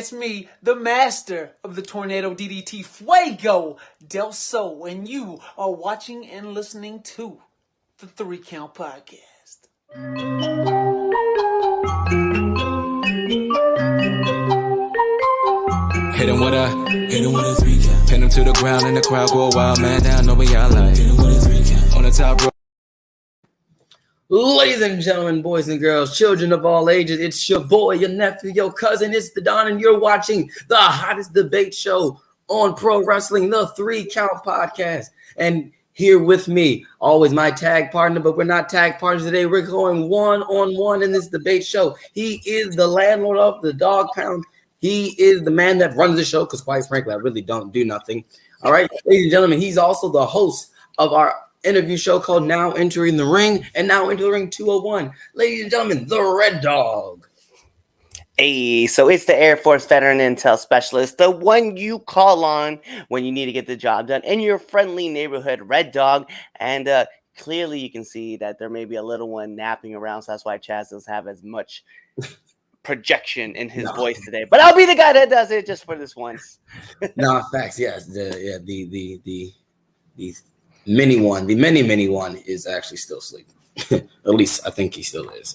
it's me, the master of the Tornado DDT, Fuego Del Sol, and you are watching and listening to the 3 Count Podcast. Hit him with a 3 count. Pin him to the ground and the crowd go wild, man. Now know what y'all like. Hit him with a 3 count. On the top row. Ladies and gentlemen, boys and girls, children of all ages, it's your boy, your nephew, your cousin, it's the Don, and you're watching the hottest debate show on pro wrestling, the 3 Count Podcast. And here with me, always my tag partner, but we're not tag partners today. We're going one-on-one in this debate show. He is the landlord of the Dog Pound. He is the man that runs the show, because quite frankly, I really don't do nothing. All right, ladies and gentlemen, he's also the host of our interview show called Now Entering the Ring and Now Entering the Ring 201. Ladies and gentlemen, the Red Dog. Hey, so it's the Air Force Veteran Intel Specialist, the one you call on when you need to get the job done in your friendly neighborhood Red Dog. And clearly you can see that there may be a little one napping around, so that's why Chaz doesn't have as much projection in his voice today. But I'll be the guy that does it just for this once. Facts, yes. The mini one is actually still sleeping. At least I think he still is.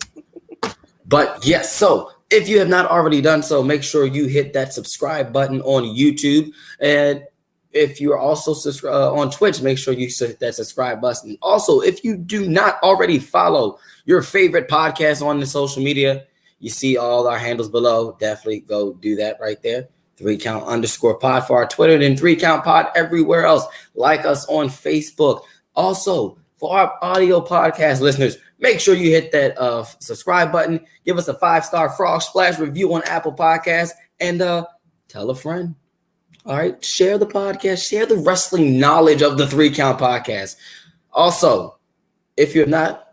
But yes, so if you have not already done so, make sure you hit that subscribe button on YouTube. And if you're also on Twitch, make sure you hit that subscribe button. Also, if you do not already follow your favorite podcast on the social media, you see all our handles below. Definitely go do that right there. 3count_pod for our Twitter, then 3Count Pod everywhere else. Like us on Facebook. Also, for our audio podcast listeners, make sure you hit that subscribe button. Give us a 5-star Frog Splash review on Apple Podcasts, and tell a friend. All right, share the podcast, share the wrestling knowledge of the 3 Count Podcast. Also, if you have not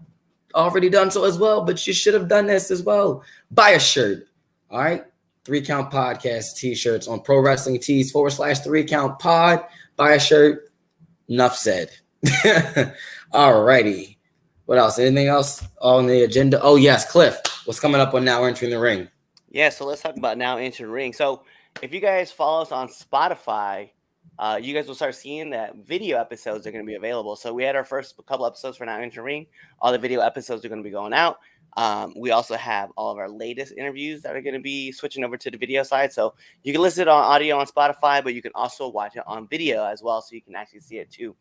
already done so as well, but you should have done this as well, buy a shirt. All right. 3 Count Podcast t-shirts on Pro Wrestling Tees /3 Count Pod. Buy a shirt. Enough said. All righty. What else? Anything else on the agenda? Oh, yes, Cliff. What's coming up on Now Entering the Ring? Yeah, so let's talk about Now Entering the Ring. So if you guys follow us on Spotify, you guys will start seeing that video episodes are going to be available. So we had our first couple episodes for Now Entering the Ring. All the video episodes are going to be going out. We also have all of our latest interviews that are going to be switching over to the video side. So you can listen to it on audio on Spotify, but you can also watch it on video as well, so you can actually see it too.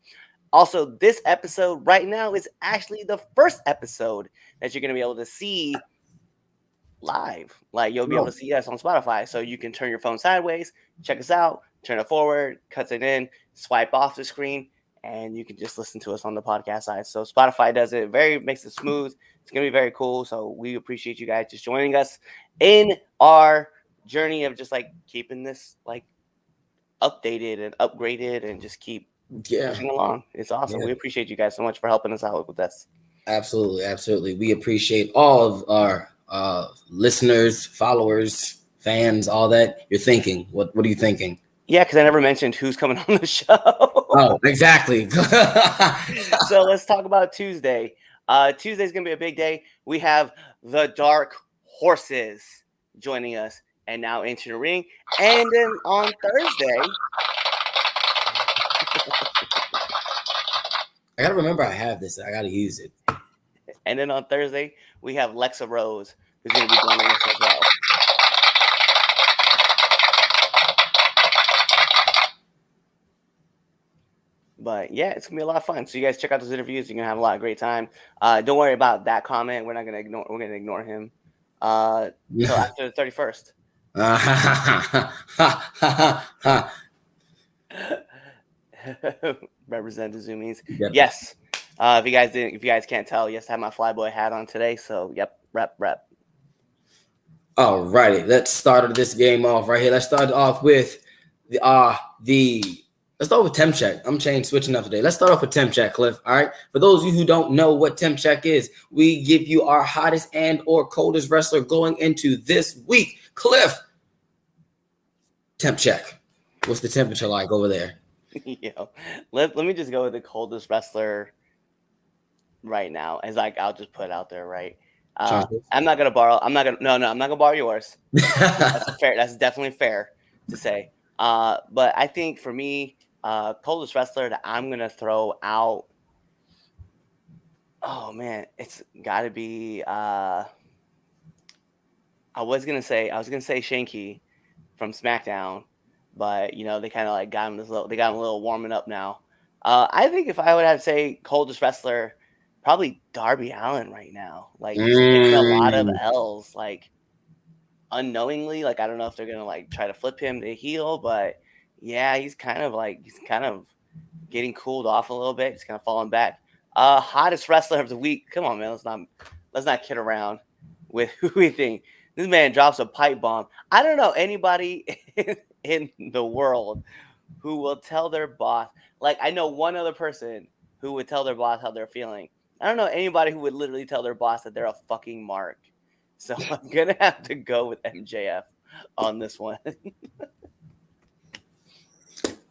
Also, this episode right now is actually the first episode that you're going to be able to see live. Like, you'll be able to see us on Spotify. So you can turn your phone sideways, check us out, turn it forward, cuts it in, swipe off the screen, and you can just listen to us on the podcast side. So Spotify does it makes it smooth. It's going to be very cool. So we appreciate you guys just joining us in our journey of just like keeping this like updated and upgraded and just keep pushing along. It's awesome. We appreciate you guys so much for helping us out with this. Absolutely. Absolutely. We appreciate all of our listeners, followers, fans, all that. You're thinking. What are you thinking? Yeah, because I never mentioned who's coming on the show. Oh, exactly. So let's talk about Tuesday. Tuesday's going to be a big day. We have the Dark Horses joining us and Now Entering the Ring. And then on Thursday... I got to remember I have this. I got to use it. And then on Thursday, we have Lexa Rose, who's going to be joining us as well. But yeah, it's gonna be a lot of fun. So you guys check out those interviews. You're gonna have a lot of great time. Don't worry about that comment. We're gonna ignore him until after the 31st. Represent the Zoomies. Yep. Yes. If you guys can't tell, yes, I have my Flyboy hat on today. So yep, rep. All righty, let's start this game off right here. Let's start off with Let's start with temp check. I'm switching up today. Let's start off with temp check, Cliff. All right. For those of you who don't know what temp check is, we give you our hottest and or coldest wrestler going into this week. Cliff, temp check. What's the temperature like over there? Let me just go with the coldest wrestler right now. As like, I'll just put it out there, right? I'm not gonna borrow. I'm not gonna borrow yours. That's definitely fair to say. But I think for me, coldest wrestler that I'm gonna throw out. Oh man, it's got to be. I was gonna say Shanky from SmackDown, but they kind of like got him they got him a little warming up now. I think if I would have to say coldest wrestler, probably Darby Allin right now. Like he's taking a lot of L's, like unknowingly. Like I don't know if they're gonna like try to flip him to heel, but yeah, he's kind of getting cooled off a little bit. He's kind of falling back. Hottest wrestler of the week. Come on, man. Let's not kid around with who we think. This man drops a pipe bomb. I don't know anybody in the world who will tell their boss. Like I know one other person who would tell their boss how they're feeling. I don't know anybody who would literally tell their boss that they're a fucking mark. So I'm gonna have to go with MJF on this one.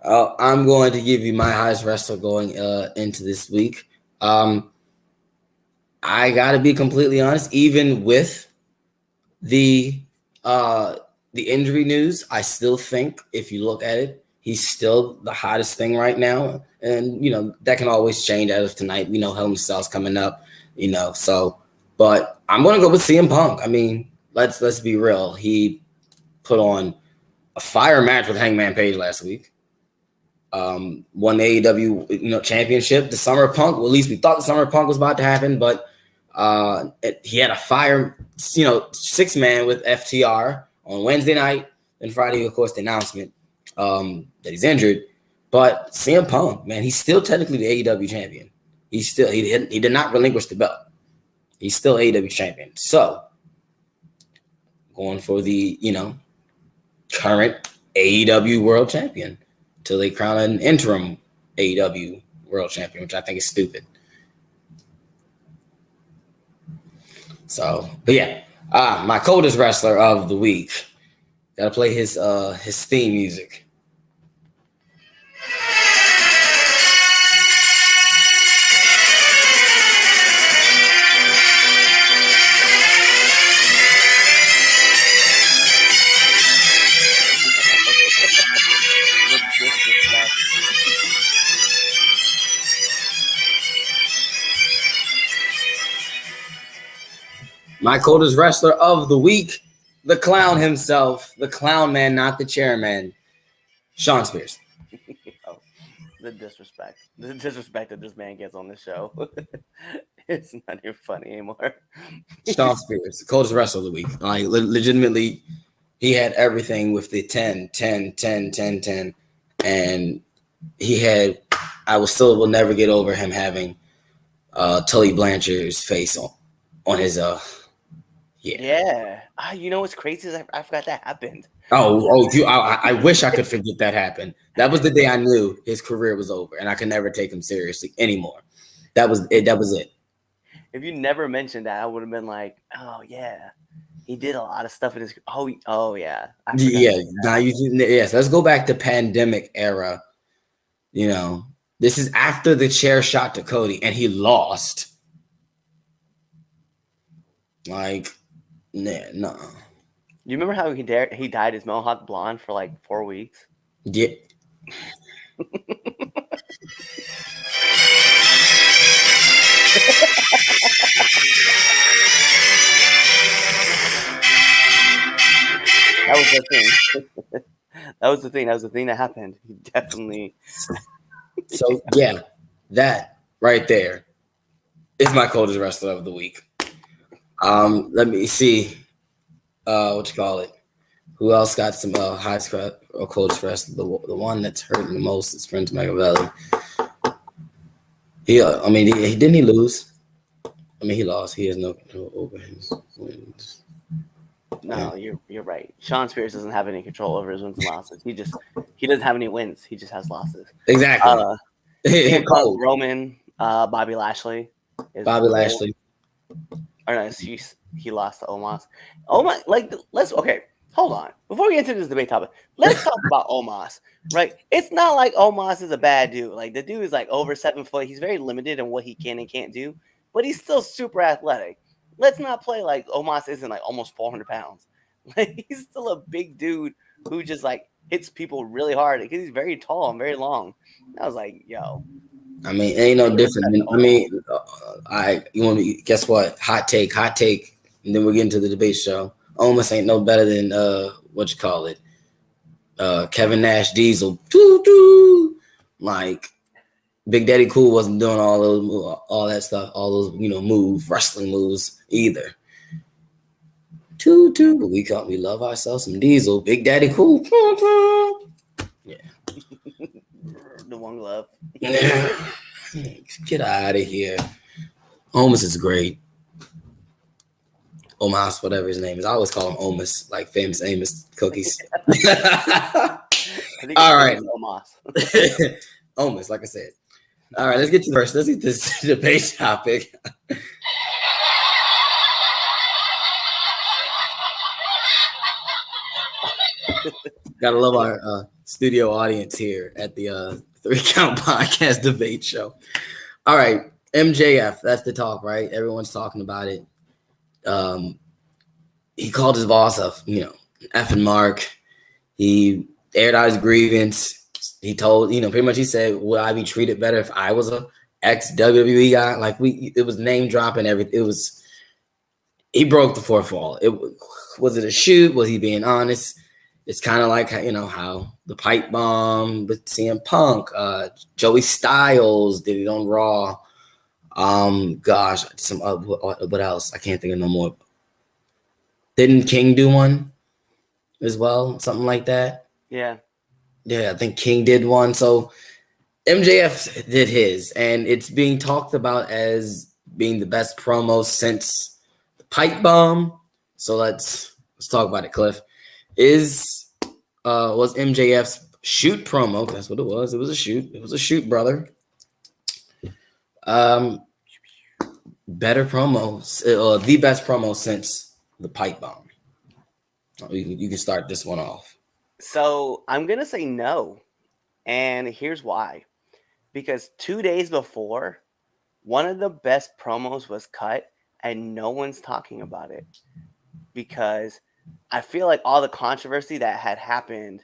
I'm going to give you my highest wrestler going into this week. I gotta be completely honest. Even with the injury news, I still think if you look at it, he's still the hottest thing right now. And that can always change as of tonight. We know Hell in a Cell's coming up. So. But I'm gonna go with CM Punk. I mean, let's be real. He put on a fire match with Hangman Page last week. Won the AEW championship. The Summer of Punk. Well, at least we thought the Summer of Punk was about to happen, but he had a fire 6-man with FTR on Wednesday night. And Friday, of course, the announcement that he's injured. But CM Punk, man, he's still technically the AEW champion. He did not relinquish the belt. He's still AEW champion. So, going for the, current AEW world champion till they crown an interim AEW world champion, which I think is stupid. So, but yeah, my coldest wrestler of the week. Got to play his theme music. My coldest wrestler of the week, the clown himself, the clown man, not the chairman, Shawn Spears. The disrespect that this man gets on the show. It's not even funny anymore. Shawn Spears, the coldest wrestler of the week. Like, legitimately, he had everything with the 10, 10, 10, 10, 10. And he had, I will never get over him having Tully Blanchard's face on his Yeah. You know what's crazy is I forgot that happened. I wish I could forget that happened. That was the day I knew his career was over and I could never take him seriously anymore. That was it. If you never mentioned that, I would have been like, oh yeah, he did a lot of stuff in his. Oh yeah. Yeah. Now yes. Let's go back to pandemic era. This is after the chair shot to Cody and he lost. Like. No. You remember how he dyed his mohawk blonde for like 4 weeks? Yeah. That was the thing. That was the thing that happened. He definitely. So yeah, that right there is my coldest wrestler of the week. Let me see. What you call it? Who else got some high scrap or coldest wrestler? The one that's hurting the most is Prince Machiavelli. He didn't he lose? He lost. He has no control over his wins. No, you're right. Shawn Spears doesn't have any control over his wins and losses. He doesn't have any wins. He just has losses. Exactly. Roman, Bobby Lashley. Bobby Lashley. Or no, he lost to Omos. Hold on. Before we get into this debate topic, let's talk about Omos, right? It's not like Omos is a bad dude. Like, the dude is like over 7 foot. He's very limited in what he can and can't do, but he's still super athletic. let's not play like Omos isn't like almost 400 pounds. Like he's still a big dude who just like hits people really hard because he's very tall and very long. And I was like, yo. I mean, it ain't no different. I mean, you want me? Guess what? Hot take, and then we're getting to the debate show. Omos ain't no better than what you call it, Kevin Nash Diesel. Doo-doo. Like Big Daddy Cool wasn't doing all that stuff, all those wrestling moves either. But we love ourselves some Diesel. Big Daddy Cool. Yeah. The one glove. Get out of here. Omos is great. Omos, whatever his name is. I always call him Omos, like Famous Amos cookies. All right. Omos. Omos, like I said. All right, let's get to first. Let's get this debate topic. Gotta love our studio audience here at the 3 Count Podcast debate show. All right, MJF, that's the talk, right? Everyone's talking about it. He called his boss a, effing mark. He aired out his grievance. He told, pretty much he said, would I be treated better if I was a ex-WWE guy? Like it was name dropping everything. He broke the fourth wall. Was it a shoot? Was he being honest? It's kind of like, how the pipe bomb with CM Punk, Joey Styles did it on Raw. Gosh, what else? I can't think of no more. Didn't King do one as well? Something like that? Yeah. Yeah, I think King did one. So MJF did his, and it's being talked about as being the best promo since the pipe bomb. So let's talk about it, Cliff. Was MJF's shoot promo? That's what it was. It was a shoot. It was a shoot, brother. Better promos, or the best promo since the pipe bomb. You can start this one off. So I'm gonna say no, and here's why. Because 2 days before, one of the best promos was cut, and no one's talking about it. Because I feel like all the controversy that had happened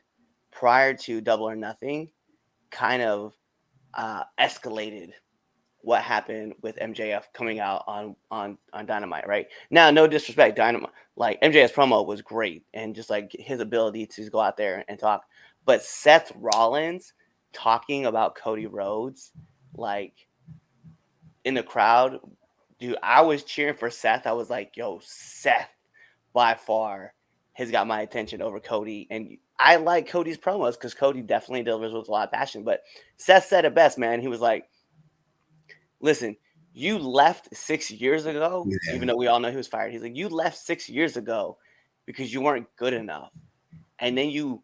prior to Double or Nothing kind of escalated what happened with MJF coming out on Dynamite, right? Now, no disrespect, Dynamite, like MJF's promo was great and just like his ability to go out there and talk. But Seth Rollins talking about Cody Rhodes, like in the crowd, dude, I was cheering for Seth. I was like, yo, Seth by far has got my attention over Cody. And I like Cody's promos because Cody definitely delivers with a lot of passion. But Seth said it best, man. He was like, listen, you left 6 years ago, even though we all know he was fired. He's like, you left 6 years ago because you weren't good enough. And then you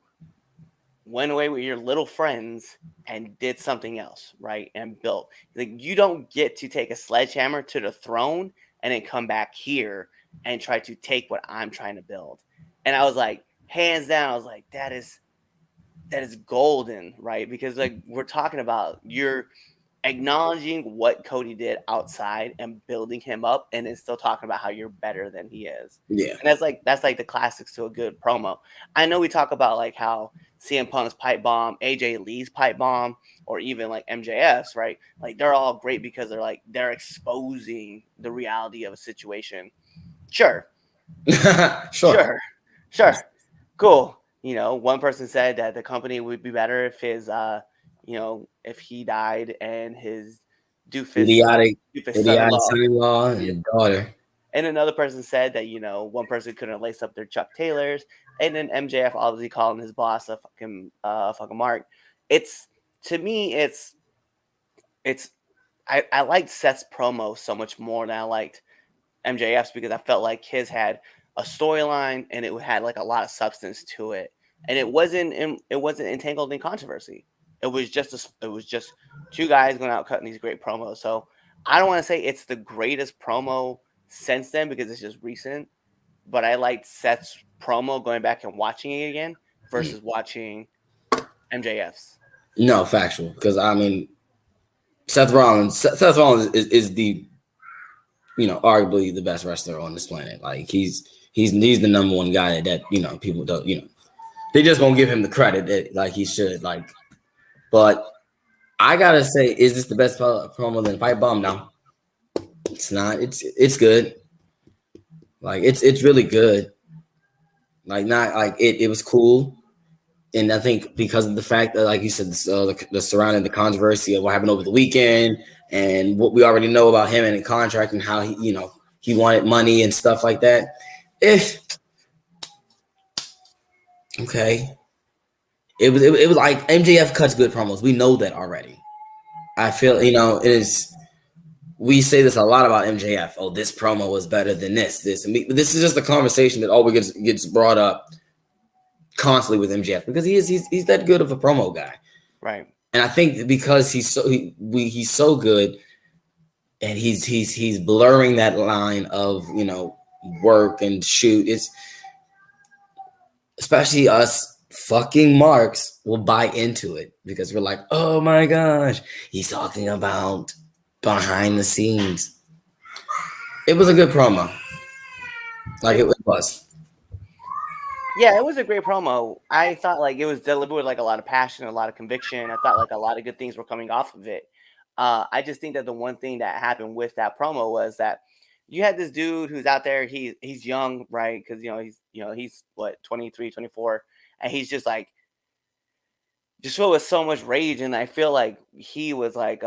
went away with your little friends and did something else, right? And built. Like, you don't get to take a sledgehammer to the throne and then come back here and try to take what I'm trying to build. And I was like, hands down, I was like, that is golden, right? Because like we're talking about, you're acknowledging what Cody did outside and building him up, and then still talking about how you're better than he is. Yeah. And that's like the classics to a good promo. I know we talk about like how CM Punk's pipe bomb, AJ Lee's pipe bomb, or even like MJF's, right? Like they're all great because they're exposing the reality of a situation. Sure. Sure. Cool. One person said that the company would be better if his if he died and his idiotic son-in-law and daughter. And another person said that, one person couldn't lace up their Chuck Taylors. And then MJF obviously calling his boss a fucking mark. To me, I liked Seth's promo so much more than I liked MJF's because I felt like his had a storyline and it had like a lot of substance to it. And it wasn't entangled in controversy. It was just two guys going out cutting these great promos. So I don't want to say it's the greatest promo since then because it's just recent, but I liked Seth's promo going back and watching it again versus watching MJF's. No, factual. Because I mean, Seth Rollins is the arguably the best wrestler on this planet. Like he's the number one guy that people don't they just won't give him the credit that like he should. Like, but I gotta say, is this the best promo than Pipe Bomb? No, it's not. It's good. Like it's really good. Like not like it was cool. And I think because of the fact that, like you said, the surrounding the controversy of what happened over the weekend and what we already know about him and the contract and how he wanted money and stuff like that. Okay. It was like MJF cuts good promos. We know that already. I feel it is. We say this a lot about MJF. Oh, this promo was better than this. But this is just a conversation that always gets brought up constantly with MJF because he's that good of a promo guy, right? And I think because he's so good, and he's blurring that line of work and shoot. It's especially us fucking marks will buy into it because we're like, oh my gosh, he's talking about behind the scenes. It was a good promo. Like it was. Yeah, it was a great promo. I thought like it was delivered with like a lot of passion, a lot of conviction. I thought like a lot of good things were coming off of it. I just think that the one thing that happened with that promo was that you had this dude who's out there. He's young, right? Because he's what 23, 24, and he's just like just filled with so much rage. And I feel like he was like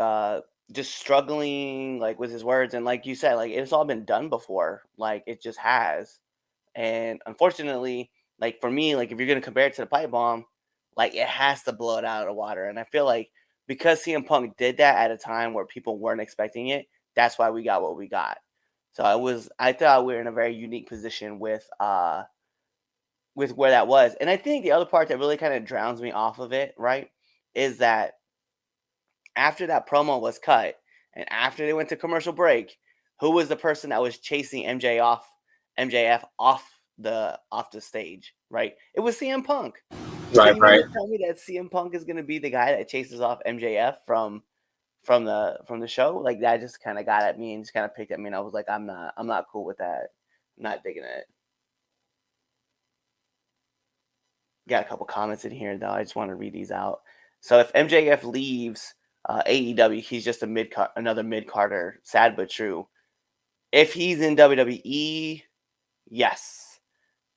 just struggling like with his words. And like you said, like it's all been done before. Like it just has. And unfortunately, like for me, like if you're gonna compare it to the Pipe Bomb, like it has to blow it out of the water. And I feel like because CM Punk did that at a time where people weren't expecting it, that's why we got what we got. So I thought we were in a very unique position with where that was. And I think the other part that really kind of drowns me off of it, right, is that after that promo was cut and after they went to commercial break, who was the person that was chasing MJF off the stage, right? It was CM Punk. Right. Tell me that CM Punk is going to be the guy that chases off MJF from the show. Like that just kind of got at me and just kind of picked at me, and I was like, I'm not cool with that. I'm not digging it. Got a couple comments in here though. I just want to read these out. So if MJF leaves AEW, he's just another mid-carder. Sad but true. If he's in WWE, yes,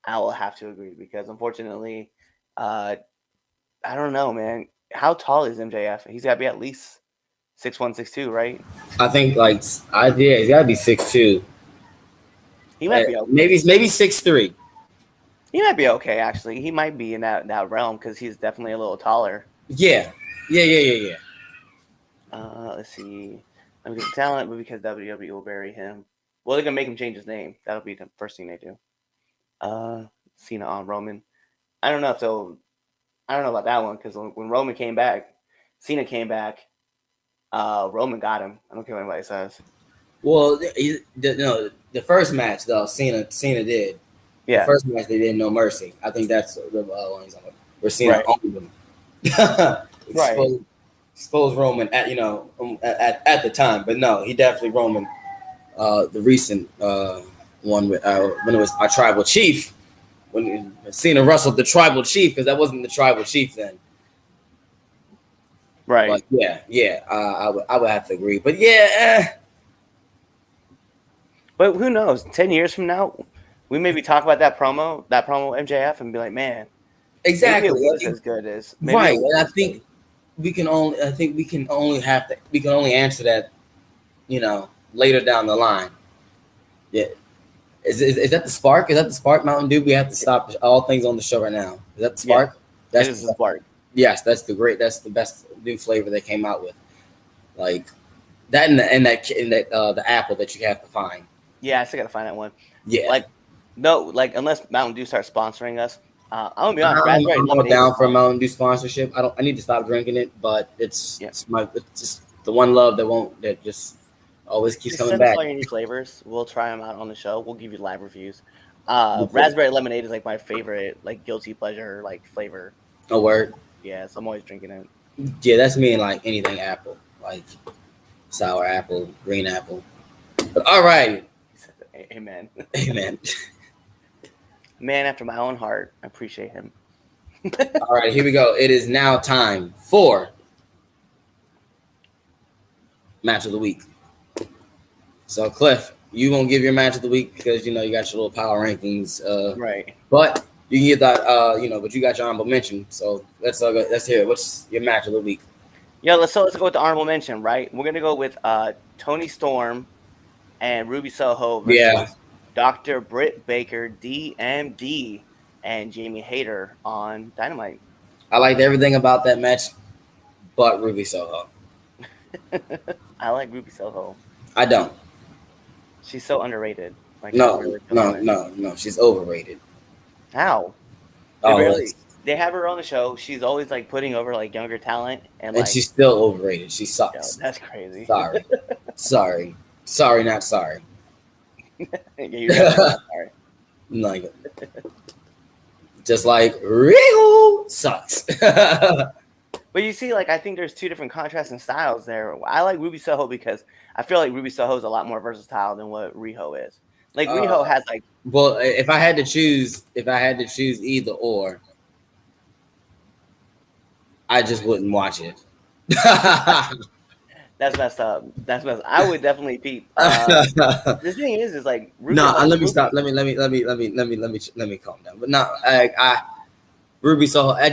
I will have to agree because unfortunately, I don't know, man. How tall is MJF? He's got to be at least 6'1", 6'2", right? I think he's got to be 6'2". He might be okay. Maybe 6'3". He might be okay, actually. He might be in that realm because he's definitely a little taller. Yeah. Let's see. I'm getting talent, but because WWE will bury him. Well, they're gonna make him change his name. That'll be the first thing they do. Cena on Roman. I don't know about that one because when Roman came back, Cena came back. Roman got him. I don't care what anybody says. Well, the first match though, Cena did. Yeah. The first match they did No Mercy. I think that's the one he's on. Where Cena owned him. Right. Expose Roman at at the time, but no, he definitely Roman. The recent one with when it was our tribal chief, when Cena wrestled the tribal chief because that wasn't the tribal chief then. Right. But yeah. I would have to agree. But yeah. But who knows? 10 years from now, we maybe talk about that promo MJF and be like, man, exactly, maybe it was as good as right. And I think we can only answer that, later down the line. Yeah. Is that the spark? Is that the spark, Mountain Dew? We have to stop all things on the show right now. Is that the spark? Yeah, that's the spark. Yes, that's the best new flavor they came out with. Like that and the apple that you have to find. Yeah, I still gotta find that one. Yeah. Unless Mountain Dew starts sponsoring us. I'm gonna be honest. I'm down for a Mountain Dew sponsorship. I need to stop drinking it, but it's just the one love that just always keeps coming back. Send us all your new flavors. We'll try them out on the show. We'll give you live reviews. Raspberry lemonade is like my favorite, like guilty pleasure, like flavor. Oh, word. Yeah, so I'm always drinking it. Yeah, that's me and like anything apple, like sour apple, green apple. But all right. Amen. Amen. Man after my own heart. I appreciate him. All right, here we go. It is now time for match of the week. So, Cliff, you gonna give your match of the week because you got your little power rankings, Right? But you can get that, but you got your honorable mention. So let's hear it. What's your match of the week? Yeah, let's go with the honorable mention. Right, we're gonna go with Tony Storm and Ruby Soho versus Dr. Britt Baker, DMD, and Jamie Hayter on Dynamite. I liked everything about that match, but Ruby Soho. I like Ruby Soho. I don't. She's so underrated. Like, No. She's overrated. How? They have her on the show. She's always like putting over like younger talent, and she's still overrated. She sucks. That's crazy. Sorry, not sorry. You're not sorry. Like, just like Riho sucks. But you see, like, I think there's two different contrasting styles there. I like Ruby Soho because I feel like Ruby Soho is a lot more versatile than what Riho is. Like, Riho has like. Well, if I had to choose either or, I just wouldn't watch it. That's messed up. I would definitely peep. The thing is like. Ruby let me stop. Let me calm down. But no, Ruby Soho. I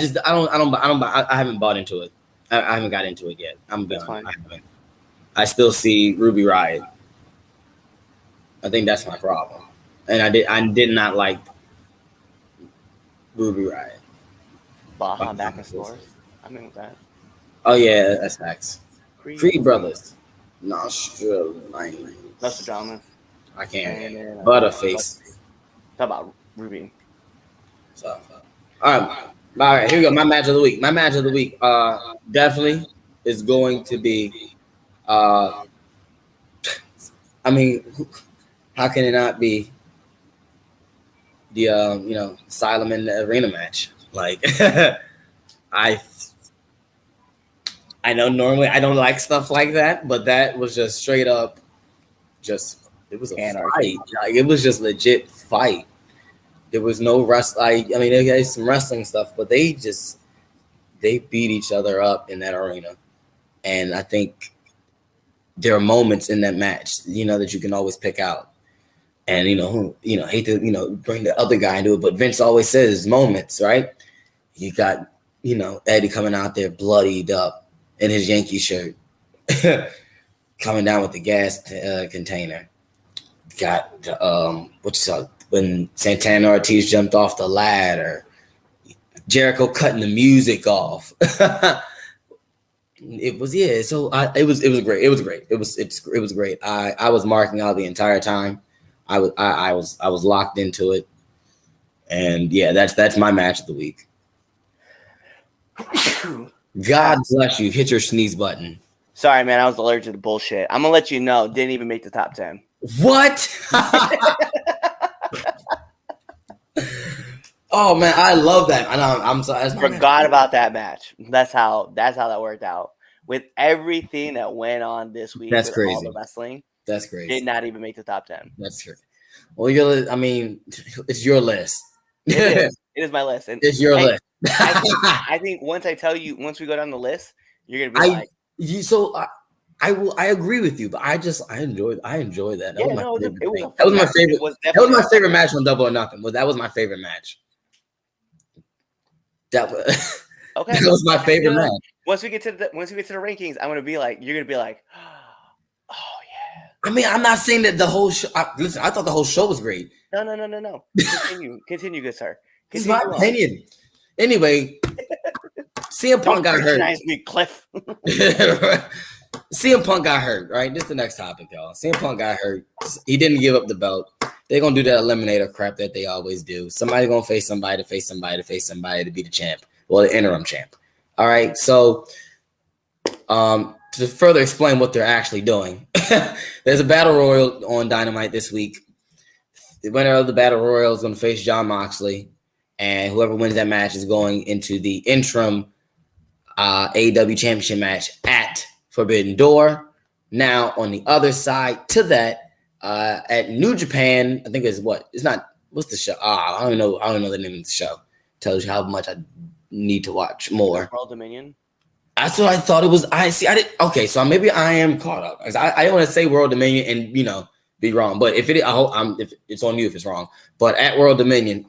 haven't bought into it. I haven't got into it yet. I still see Ruby Riott. I think that's my problem, and I did not like Ruby Riott. Baja back in stores. I mean, with that. Oh yeah, that's facts. Creed Brothers. Nostradamus. I can't. Butterface. Talk about Ruby. So, all right. Here we go. My match of the week. Definitely is going to be. I mean, how can it not be the Asylum in the Arena match? Like, I know normally I don't like stuff like that, but that was just straight up, it was a fight. Like, it was just legit fight. There was no they had some wrestling stuff, but they beat each other up in that arena. And I think there are moments in that match, that you can always pick out. And, hate to, bring the other guy into it, but Vince always says moments, right? You got, Eddie coming out there bloodied up in his Yankee shirt, coming down with the gas container. Got when Santana Ortiz jumped off the ladder, Jericho cutting the music off. It was So it was great. It was great. It was great. I was marking out the entire time. I was locked into it, and that's my match of the week. God bless you. Hit your sneeze button. Sorry, man. I was allergic to bullshit. I'm gonna let you know. Didn't even make the top 10. What? Oh man, I love that. I'm sorry. Forgot about that match. That's how that worked out. With everything that went on this week, that's crazy. All the wrestling. That's crazy. Did not even make the top 10. That's true. Well, it's your list. It is my list. And it's your list. I think once we go down the list, you're gonna be I agree with you, but I enjoy that. That was my favorite. That was my favorite match on Double or Nothing. That was my favorite match. That was my favorite match. Once we get to the rankings, you're gonna be like, oh yeah. I mean, I'm not saying that the whole show. Listen, I thought the whole show was great. No. Continue, good sir. This is my opinion. Anyway, CM Punk got hurt. Me, Cliff. CM Punk got hurt, right? This is the next topic, y'all. CM Punk got hurt. He didn't give up the belt. They're going to do that eliminator crap that they always do. Somebody going to face somebody to be the champ. Well, the interim champ. All right. So to further explain what they're actually doing, there's a battle royal on Dynamite this week. The winner of the battle royal is going to face Jon Moxley. And whoever wins that match is going into the interim AEW championship match at Forbidden Door. Now, on the other side to that, At New Japan, I think it's what? It's not. What's the show? I don't know. I don't know the name of the show. Tells you how much I need to watch more. World Dominion. That's what I thought it was. I did. Okay, so maybe I am caught up. I don't want to say World Dominion and be wrong. But if it, I hope if it's on you if it's wrong. But at World Dominion,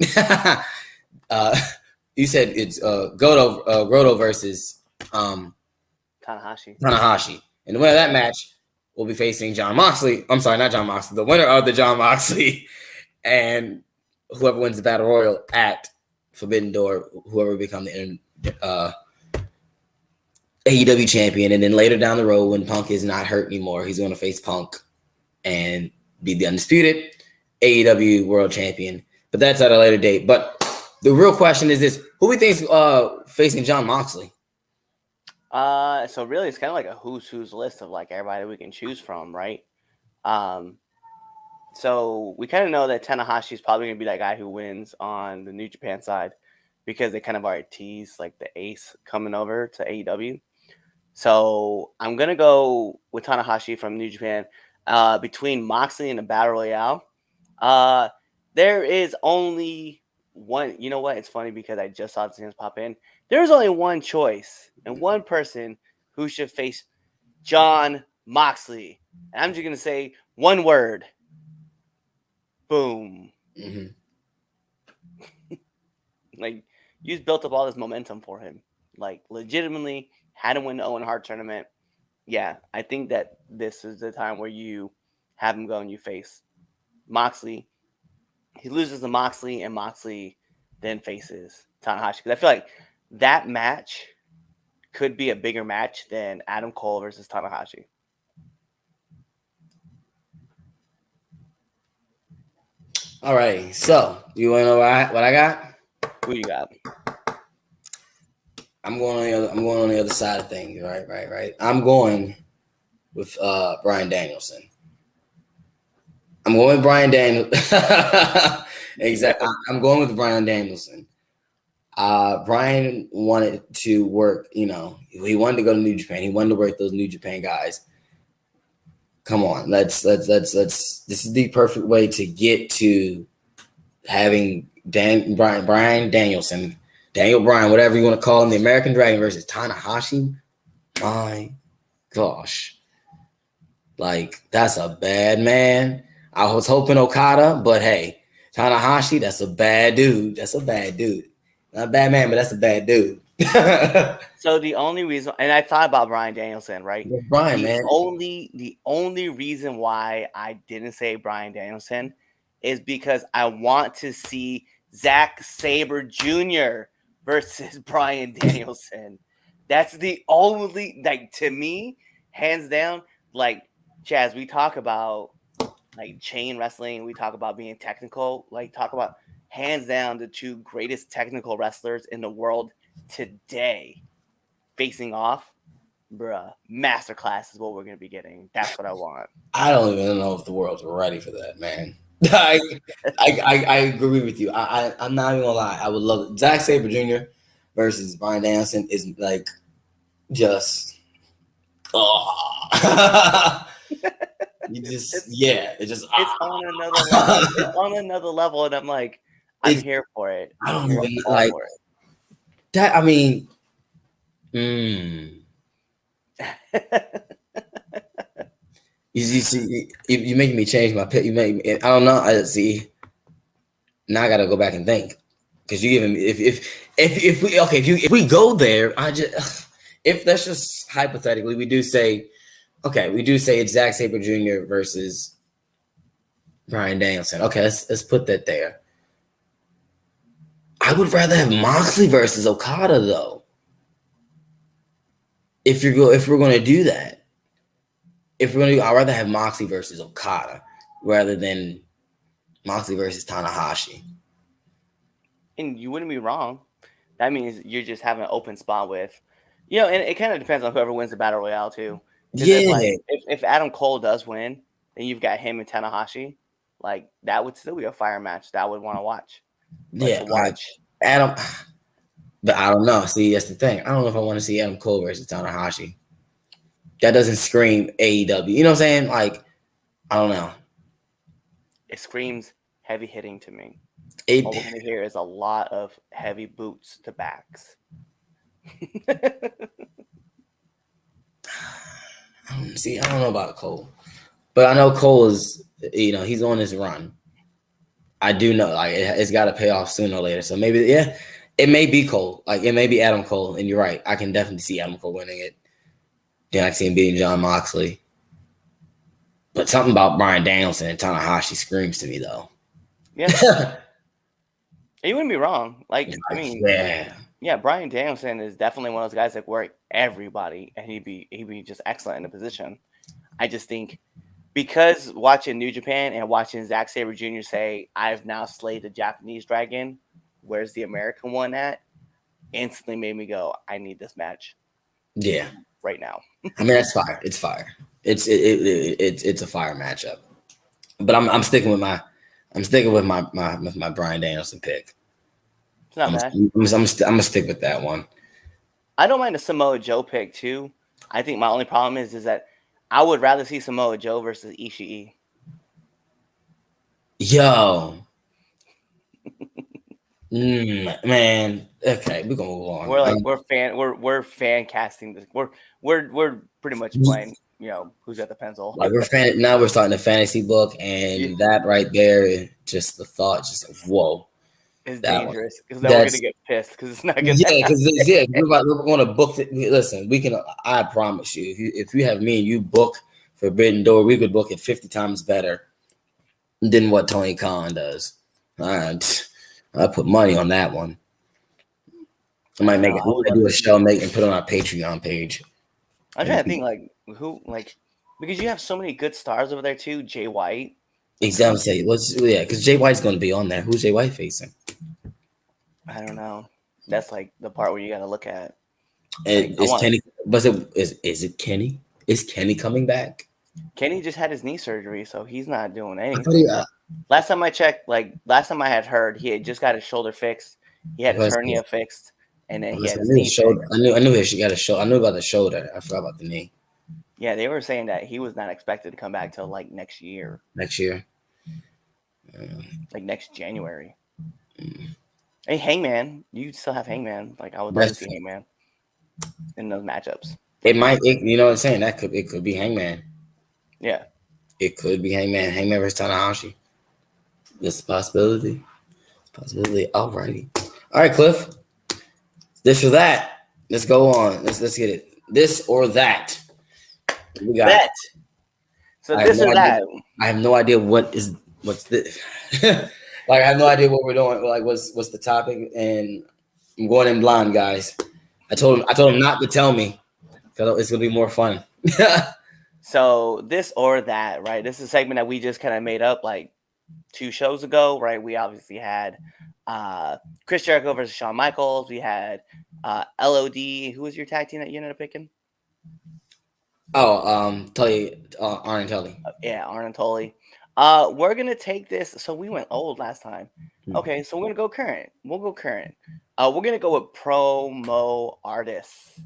you said it's Goto versus Tanahashi. And the winner of that match will be facing Jon Moxley. I'm sorry, not Jon Moxley. The winner of the Jon Moxley and whoever wins the Battle Royal at Forbidden Door, whoever become the AEW champion. And then later down the road, when Punk is not hurt anymore, he's going to face Punk and be the undisputed AEW world champion. But that's at a later date. But the real question is this: who we think is facing Jon Moxley? So really, it's kind of like a who's list of like everybody we can choose from, right? So we kind of know that Tanahashi is probably going to be that guy who wins on the New Japan side because they kind of already teased like the ace coming over to AEW. So I'm going to go with Tanahashi from New Japan. Between Moxley and the Battle Royale, there is only one. You know what? It's funny because I just saw the names pop in. There's only one choice and one person who should face Jon Moxley. And I'm just going to say one word. Boom. Mm-hmm. Like, you've built up all this momentum for him. Like, legitimately had to win the Owen Hart tournament. Yeah, I think that this is the time where you have him go and you face Moxley. He loses to Moxley, and Moxley then faces Tanahashi. Because I feel like that match could be a bigger match than Adam Cole versus Tanahashi. All right, so you want to know what I got? Who you got? I'm going on the other side of things, right. I'm going with Bryan Danielson. I'm going with Bryan Danielson. Exactly. I'm going with Bryan Danielson. Bryan wanted to work, he wanted to go to New Japan. He wanted to work those New Japan guys. Come on, let's this is the perfect way to get to having Bryan Danielson, Daniel Bryan, whatever you want to call him, the American Dragon versus Tanahashi. My gosh. Like, that's a bad man. I was hoping Okada, but hey, Tanahashi, that's a bad dude. Not a bad man, but that's a bad dude. So the only reason, and I thought about Bryan Danielson, right? Yeah, Bryan, man. The only reason why I didn't say Bryan Danielson is because I want to see Zack Sabre Jr. versus Bryan Danielson. That's the only, like, to me, hands down, like, Chaz, we talk about like chain wrestling, we talk about being technical, like talk about hands down the two greatest technical wrestlers in the world today facing off. Bruh, masterclass is what we're going to be getting. That's what I want. I don't even know if the world's ready for that, man. I agree with you. I'm not even gonna lie. I would love it. Zack Sabre Jr. versus Bryan Danielson is like just it's on another level. It's on another level, and I'm like, I'm here for it. I don't even like that. I mean, you making me change my pick. You make me. I don't know. I see. Now I gotta go back and think because you giving me if we go there, if that's just hypothetically we do say it's Zack Sabre Jr. versus Bryan Danielson. Okay, let's put that there. I would rather have Moxley versus Okada though. If we're going to do that, I'd rather have Moxley versus Okada rather than Moxley versus Tanahashi. And you wouldn't be wrong. That means you're just having an open spot with, and it kind of depends on whoever wins the Battle Royale too. Yeah. Like, if Adam Cole does win, then you've got him and Tanahashi. Like, that would still be a fire match that I would want to watch. Adam, but I don't know. See, that's the thing. I don't know if I want to see Adam Cole versus Tanahashi. That doesn't scream AEW. You know what I'm saying? Like, I don't know. it screams heavy hitting to me. It, All we're gonna hear is a lot of heavy boots to backs. see, I don't know about Cole, but I know Cole is, he's on his run. I do know, like, it's got to pay off sooner or later. So maybe, yeah, it may be Cole. Like, it may be Adam Cole, and you're right. I can definitely see Adam Cole winning it. Then I can see him beating John Moxley. But something about Bryan Danielson and Tanahashi screams to me, though. Yeah. You wouldn't be wrong. Like, I mean, yeah, Bryan Danielson is definitely one of those guys that work everybody, and he'd be just excellent in the position. I just think because watching New Japan and watching Zack Sabre Jr. say, "I've now slayed the Japanese dragon. Where's the American one at?" instantly made me go, "I need this match." Yeah, right now. I mean, that's fire. It's fire. It's a fire matchup. But I'm sticking with my Bryan Danielson pick. It's not bad. I'm gonna stick with that one. I don't mind the Samoa Joe pick too. I think my only problem is that I would rather see Samoa Joe versus Ishii. Yo, man. Okay, we're gonna move on. We're fan casting this. We're pretty much playing. Who's got the pencil? Like now we're starting a fantasy book, and that right there, just the thought, just like, whoa. It's dangerous because then we're gonna get pissed because it's not gonna. Yeah, because we're going to book it. Listen, we can. I promise you, if you have me and you book Forbidden Door, we could book it 50 times better than what Tony Khan does. I put money on that one. I might do a show, and put it on our Patreon page. I'm trying to think because you have so many good stars over there too. Jay White. Exactly. Because Jay White's going to be on there. Who's Jay White facing? I don't know. That's like the part where you got to look at. Kenny? Is it Kenny? Is Kenny coming back? Kenny just had his knee surgery, so he's not doing anything. Last time I checked, last time I had heard, he had just got his shoulder fixed. He had his hernia fixed, and then he had his knee shoulder. I knew he got a shoulder. I knew about the shoulder. I forgot about the knee. Yeah, they were saying that he was not expected to come back till next year. Next year. Next January. Hey, Hangman, you still have Hangman. I would love to see Hangman in those matchups. It might, you know what I'm saying? It could be Hangman. Yeah. It could be Hangman versus Tanahashi. It's a possibility. Alrighty. All right, Cliff. This or that. Let's go on. Let's get it. This or that. We got that. So this or that. I have no idea what's this. I have no idea what we're doing. What's the topic? And I'm going in blind, guys. I told him not to tell me because it's gonna be more fun. So this or that, right? This is a segment that we just kind of made up 2 shows ago, right? We obviously had Chris Jericho versus Shawn Michaels. We had LOD. Who was your tag team that you ended up picking? Tully, Arn and Tully. Yeah, Arn and Tully. We're gonna take this. So we went old last time. Okay, so we're gonna go current. We'll go current. We're gonna go with promo artists.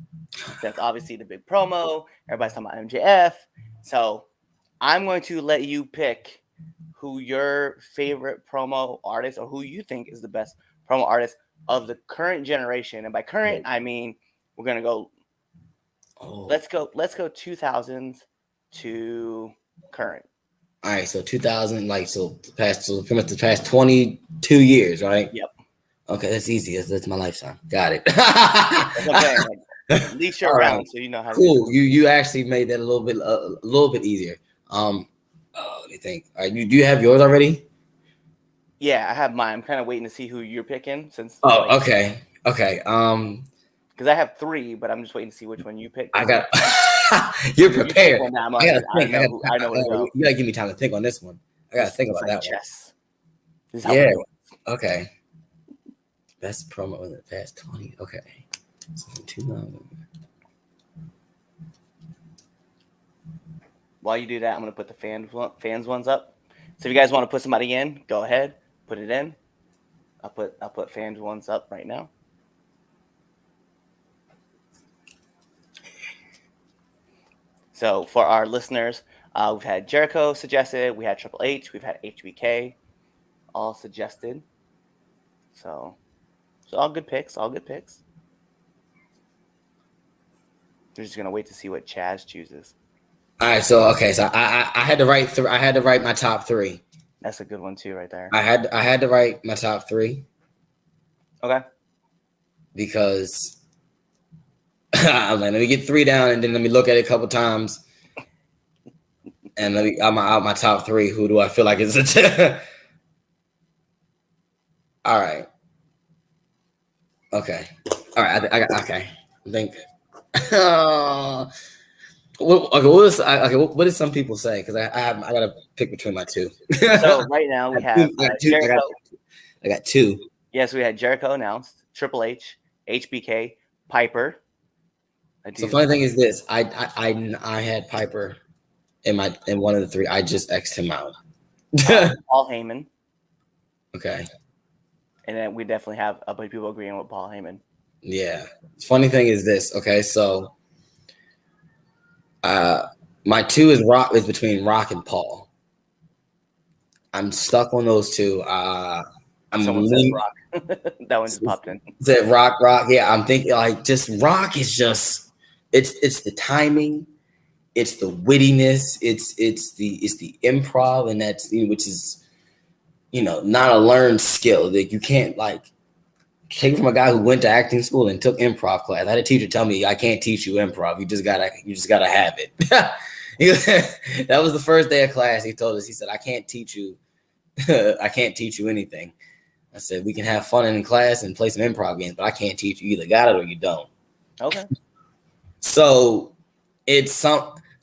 That's obviously the big promo. Everybody's talking about MJF. So I'm going to let you pick who your favorite promo artist or who you think is the best promo artist of the current generation. And by current, I mean we're gonna go. Let's go 2000s to current. All right, so 2000, pretty much the past 22 years, right? Yep. Okay, that's easy. That's my lifetime. Got it. That's okay. At least you're around, so you know how. Cool. You actually made that a little bit easier. Let me think. All right, do you have yours already? Yeah, I have mine. I'm kind of waiting to see who you're picking since. Okay. Because I have 3, but I'm just waiting to see which one you pick. I got. You're prepared. I know what to go. You gotta give me time to think on this one. I gotta think about that chess. one. Yeah. Okay. Best promo in the past 20. Okay. So 2000. While you do that, I'm gonna put the fans ones up. So if you guys want to put somebody in, go ahead, put it in. I'll put fans ones up right now. So for our listeners, We've had Jericho suggested. We had Triple H. We've had HBK all suggested. So all good picks. All good picks. We're just gonna wait to see what Chaz chooses. All right, so I had to write I had to write my top 3. That's a good one too, right there. I had to write my top 3 Okay. because I'm like, let me get 3 down and then let me look at it a couple times. And let me out my top 3. Who do I feel like is it? All right. Okay. All right. I got okay. I think. What did some people say? Because I gotta pick between my 2. So right now we have Jericho. I got 2. Yes, we had Jericho announced, Triple H, HBK, Piper. So funny thing is this: I had Piper in one of the 3. I just X'd him out. Paul Heyman. Okay. And then we definitely have a bunch of people agreeing with Paul Heyman. Yeah. Funny thing is this. Okay, so my 2 is between Rock and Paul. I'm stuck on those 2. Someone said Rock. That one just popped in. Said Rock. Yeah, I'm thinking like just Rock is just it's the timing, it's the wittiness, it's the improv, and that's which is not a learned skill that you can't like take from a guy who went to acting school and took improv class. I had a teacher tell me, I can't teach you improv. You just gotta have it. That was the first day of class. He told us, he said, I can't teach you anything. I said, we can have fun in class and play some improv games, but I can't teach you. You either got it or you don't. Okay. So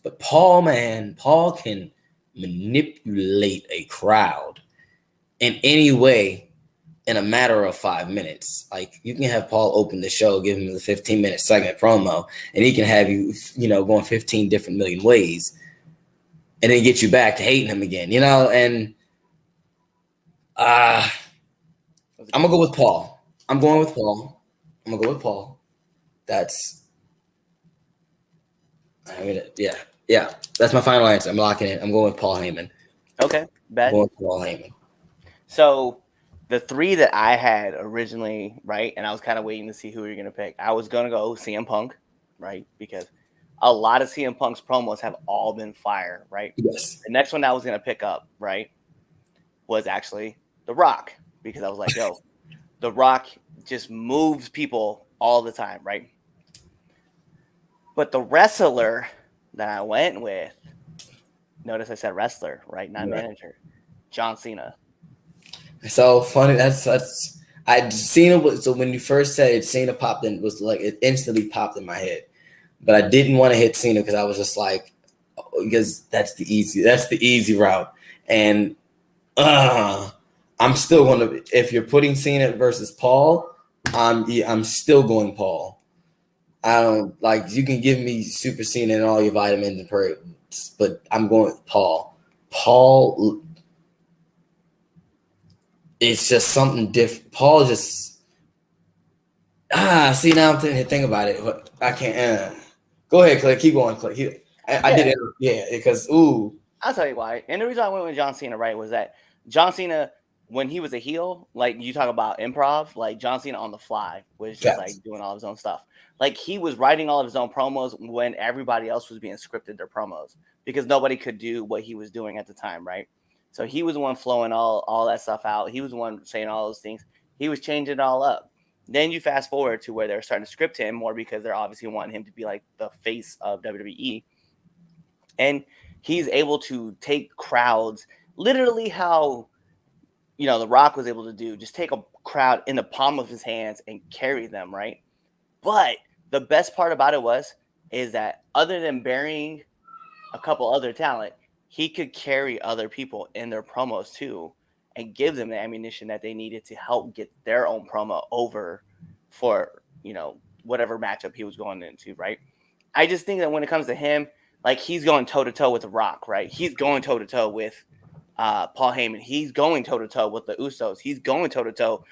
but Paul can manipulate a crowd in any way in a matter of 5 minutes. Like you can have Paul open the show, give him the 15-minute segment promo, and he can have you, going 15 different million ways and then get you back to hating him again, and I'm going to go with Paul. That's that's my final answer. I'm locking it. I'm going with Paul Heyman. Okay, bet. I'm going with Paul Heyman. So the 3 that I had originally, right, and I was kind of waiting to see who you're going to pick. I was going to go CM Punk, right, because a lot of CM Punk's promos have all been fire, right? Yes. The next one I was going to pick up, right, was actually The Rock, because I was like, yo, The Rock just moves people all the time, right? But the wrestler that I went with, notice I said wrestler, right, not manager, John Cena. So funny. That's I'd seen it. So when you first said it, Cena popped in. Was like it instantly popped in my head, but I didn't want to hit Cena because I was just like, because that's the easy route, and I'm still going to. If you're putting Cena versus Paul, I'm still going Paul. I don't like you can give me Super Cena and all your vitamins and perks, but I'm going with Paul. Paul. It's just something different. Paul just see now I'm think about it. But I can't. Go ahead, Clay. Keep going, Clay. I did it. Because I'll tell you why. And the reason I went with John Cena, right, was that John Cena, when he was a heel, like you talk about improv, like John Cena on the fly was just like doing all his own stuff. Like he was writing all of his own promos when everybody else was being scripted their promos because nobody could do what he was doing at the time, right? So he was the one flowing all that stuff out. He was the one saying all those things. He was changing it all up. Then you fast forward to where they're starting to script him more because they're obviously wanting him to be like the face of WWE. And he's able to take crowds literally how, The Rock was able to do. Just take a crowd in the palm of his hands and carry them, right? But the best part about it is that other than burying a couple other talent, he could carry other people in their promos too and give them the ammunition that they needed to help get their own promo over for, whatever matchup he was going into, right? I just think that when it comes to him, like he's going toe-to-toe with The Rock, right? He's going toe-to-toe with Paul Heyman. He's going toe-to-toe with the Usos. He's going toe-to-toe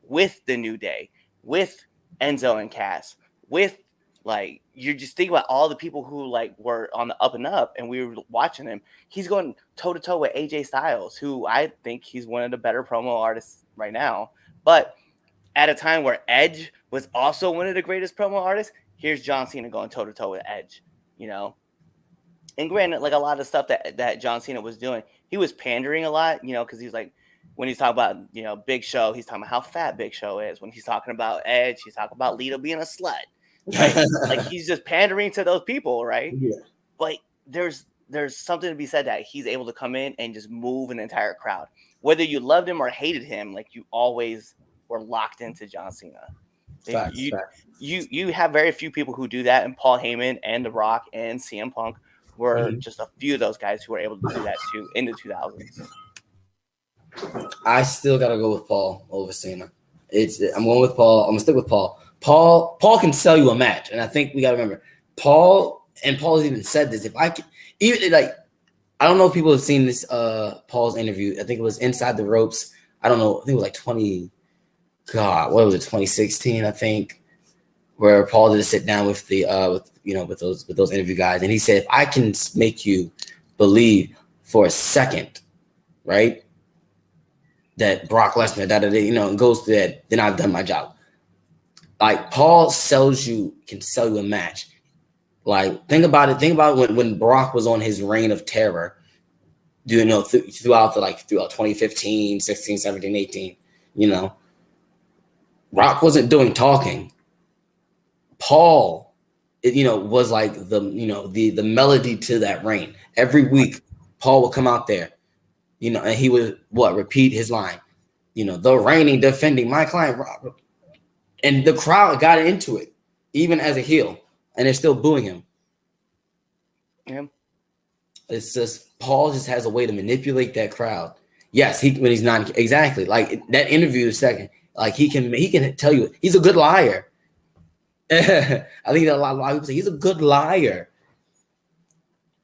with The New Day, with Enzo and Cass, with Like, you just think about all the people who like were on the up and up, and we were watching him. He's going toe to toe with AJ Styles, who I think he's one of the better promo artists right now. But at a time where Edge was also one of the greatest promo artists, here's John Cena going toe to toe with Edge, you know. And granted, like a lot of stuff that John Cena was doing, he was pandering a lot, you know, because he's like, when he's talking about, you know, Big Show, he's talking about how fat Big Show is. When he's talking about Edge, he's talking about Lita being a slut. Right? Like, he's just pandering to those people, right? Yeah. But there's something to be said that he's able to come in and just move an entire crowd. Whether you loved him or hated him, like, you always were locked into John Cena. Facts. You have very few people who do that, and Paul Heyman and The Rock and CM Punk were just a few of those guys who were able to do that too in the 2000s. I still gotta go with Paul over Cena. I'm going with Paul. I'm gonna stick with Paul. Paul can sell you a match, and I think we gotta remember Paul has even said this. If I can, even like, I don't know if people have seen this Paul's interview. I think it was Inside the Ropes. I don't know. I think it was like 2016, I think, where Paul did a sit down with the with those interview guys, and he said, if I can make you believe for a second, right, that Brock Lesnar, goes through that, then I've done my job. Like, Paul can sell you a match. Like, think about it. Think about when Brock was on his reign of terror, throughout 2015, 16, 17, 18, Brock wasn't doing talking. Paul, was like the melody to that reign. Every week, Paul would come out there, and he would repeat his line, the reigning, defending my client, Robert. And the crowd got into it, even as a heel, and they're still booing him. Yeah. It's just Paul just has a way to manipulate that crowd. Yes, when he's not exactly like that interview. Second, like he can tell you he's a good liar. I think that a lot of people say he's a good liar.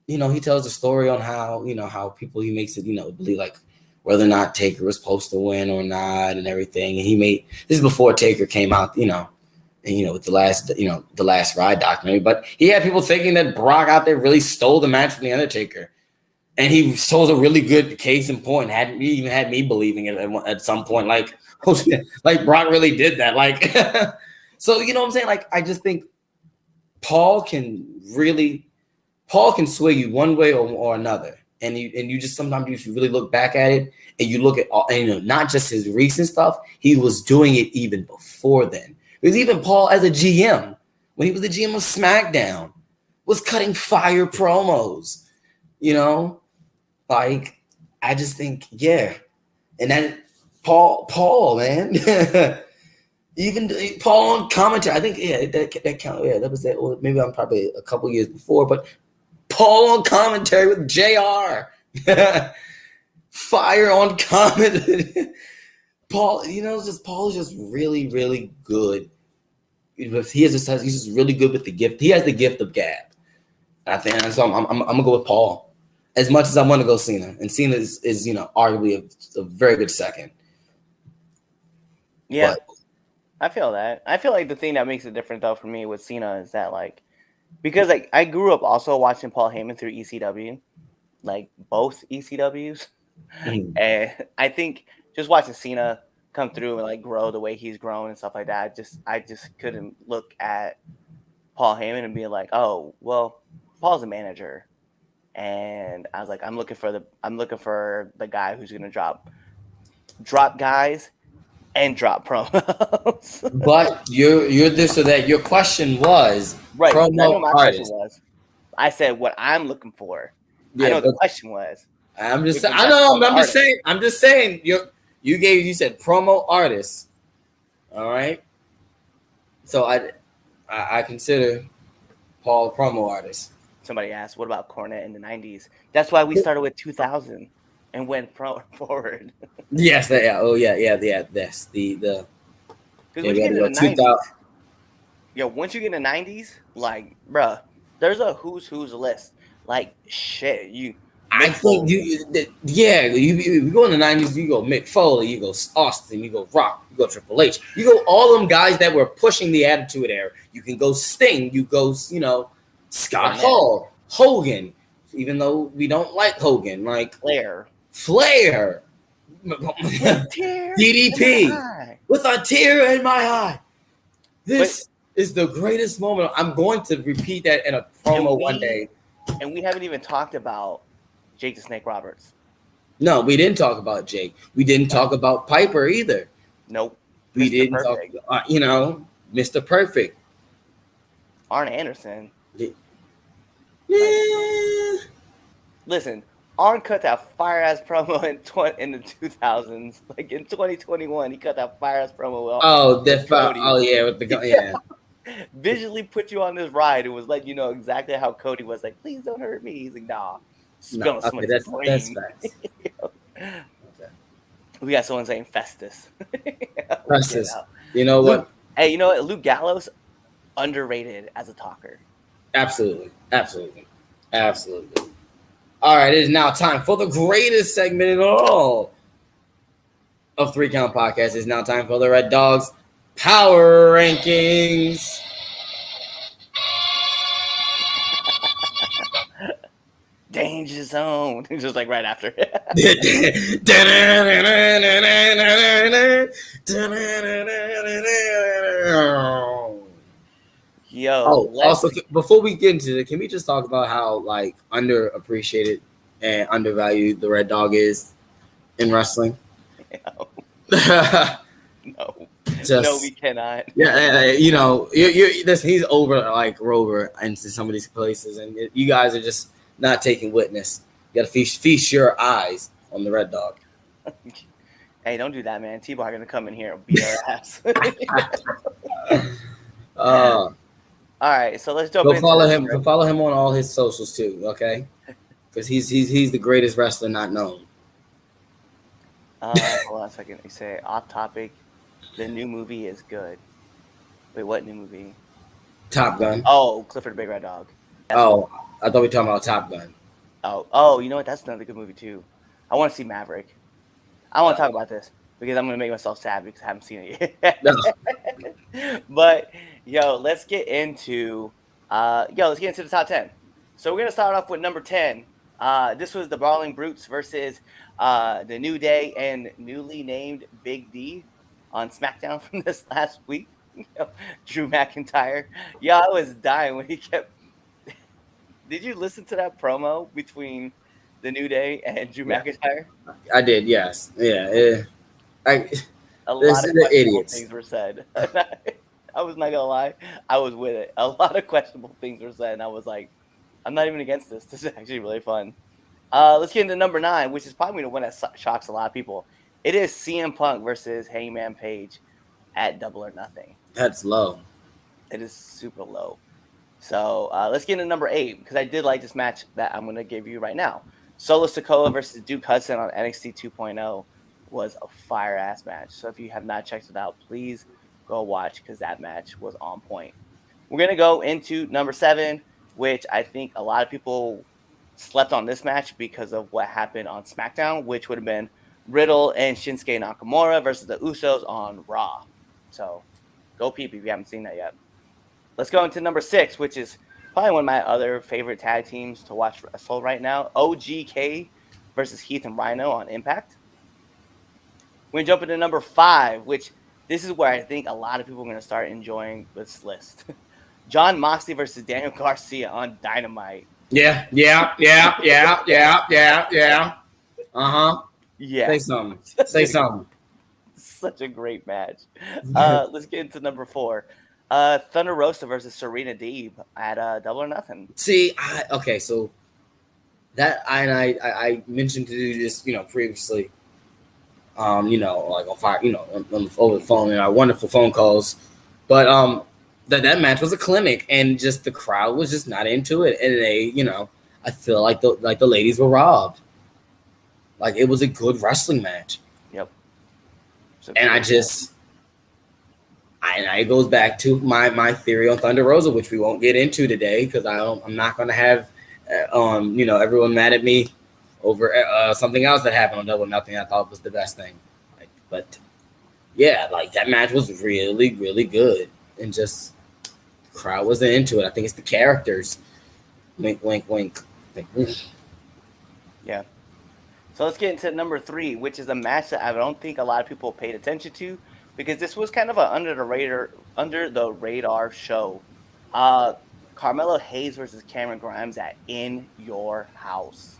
He tells a story on how people he makes it believe like whether or not Taker was supposed to win or not and everything. And this is before Taker came out, and with the last Ride documentary. But he had people thinking that Brock out there really stole the match from the Undertaker, and he told a really good case in point. He even had me believing it at some point, like, oh shit, like Brock really did that, like. So what I'm saying? Like, I just think Paul can sway you one way or another. And you just sometimes you should really look back at it and you look at all, and not just his recent stuff. He was doing it even before then. Because even Paul as a GM, when he was the GM of SmackDown, was cutting fire promos. Like, I just think, yeah. And then Paul, man. Even Paul on commentary, I think, that count. Yeah, that was that. Or maybe I'm probably a couple years before, but Paul on commentary with JR. Fire on commentary. Paul, Paul is just really, really good. He's just really good with the gift. He has the gift of gab. I think, and so I'm gonna go with Paul. As much as I want to go Cena, and Cena is arguably a very good second. Yeah. But, I feel that. I feel like the thing that makes it different though for me with Cena is that, like, because like I grew up also watching Paul Heyman through ECW, like both ECWs, and I think just watching Cena come through and like grow the way he's grown and stuff like that, I just couldn't look at Paul Heyman and be like, oh well, Paul's a manager, and I was like, I'm looking for the guy who's gonna drop guys and drop promos. But you're this or that. Your question was right. I know promo my artist. question was. I said what I'm looking for. Yeah, I know the question was. I'm just saying. You said promo artist. All right. So I consider Paul a promo artist. Somebody asked, what about Cornette in the 90s? That's why we started with 2000 and went forward. Yes. Yeah. Oh yeah. That's the. Because when you get in the 90s, once you get in the 90s, like, bruh, there's a who's list. Like, shit, I think you go in the 90s, you go Mick Foley, you go Austin, you go Rock, you go Triple H, you go all them guys that were pushing the Attitude Era. You can go Sting, you go, Scott Hall, Hogan, even though we don't like Hogan, like Flair. DDP with a tear in my eye. This is the greatest moment. I'm going to repeat that in a promo one day. And we haven't even talked about Jake the Snake Roberts. No, we didn't talk about Jake. We didn't talk about Piper either. Nope. We didn't talk, Mr. Perfect. Arn Anderson. Yeah. Listen, Arn cut that fire ass promo in the 2000s. Like in 2021, he cut that fire ass promo. With the yeah. Visually put you on this ride. It was like exactly how Cody was like, please don't hurt me. He's like, nah. That's facts. We got someone saying Festus. Festus. You know what? Hey, you know what? Luke Gallows, underrated as a talker. Absolutely. All right, it is now time for the greatest segment in all of 3 Count Podcast. It's now time for the Red Dogs Power Rankings. Danger Zone. Just like right after. Yo. Also, before we get into it, can we just talk about how underappreciated and undervalued the Red Dog is in wrestling? No. No, we cannot. Yeah, he's over like Rover into some of these places, and you guys are just not taking witness. You got to feast your eyes on the Red Dog. Hey, don't do that, man. T-Bar gonna come in here and beat our ass. All right, so let's jump. Go follow him. Go follow him on all his socials too, okay? Because he's the greatest wrestler not known. Hold on a second. You say off topic. The new movie is good. Wait, what new movie? Top Gun. Oh, Clifford the Big Red Dog. I thought we were talking about Top Gun. Oh, you know what? That's another good movie too. I want to see Maverick. I want to talk about this because I'm gonna make myself sad because I haven't seen it yet. No. But let's get into the top 10. So we're gonna start off with number 10. This was the Brawling Brutes versus the New Day and newly named Big D on SmackDown from this last week. Drew McIntyre. Yeah, I was dying when he kept. Did you listen to that promo between the New Day and Drew McIntyre? I did. Yes. Yeah. A lot of questionable things were said. I was not gonna lie. I was with it. A lot of questionable things were said, and I was like, I'm not even against this. This is actually really fun. Let's get into number 9, which is probably the one that shocks a lot of people. It is CM Punk versus Hangman Page at Double or Nothing. That's low. It is super low. So let's get into number 8 because I did like this match that I'm going to give you right now. Solo Sikoa versus Duke Hudson on NXT 2.0 was a fire-ass match. So if you have not checked it out, please go watch because that match was on point. We're going to go into number 7, which I think a lot of people slept on this match because of what happened on SmackDown, which would have been Riddle and Shinsuke Nakamura versus the Usos on Raw. So go peep if you haven't seen that yet. Let's go into number 6, which is probably one of my other favorite tag teams to watch wrestle right now. OGK versus Heath and Rhino on Impact. We're going to jump into number 5, which this is where I think a lot of people are going to start enjoying this list. Jon Moxley versus Daniel Garcia on Dynamite. Yeah. Uh-huh. Yeah. Say something. Such a great match. Let's get into number 4. Thunder Rosa versus Serena Deeb at Double or Nothing. See, so that I mentioned to do this, previously. Like on fire, over the phone and our wonderful phone calls. But that match was a clinic, and just the crowd was just not into it, and they, I feel like the ladies were robbed. Like it was a good wrestling match. Yep. And it goes back to my theory on Thunder Rosa, which we won't get into today because I'm not going to have everyone mad at me over something else that happened on Double or Nothing. I thought was the best thing. Like, but yeah, like that match was really, really good, and just the crowd wasn't into it. I think it's the characters. Wink, wink, wink. Yeah. So let's get into number 3, which is a match that I don't think a lot of people paid attention to because this was kind of an under the radar show. Carmelo Hayes versus Cameron Grimes at In Your House.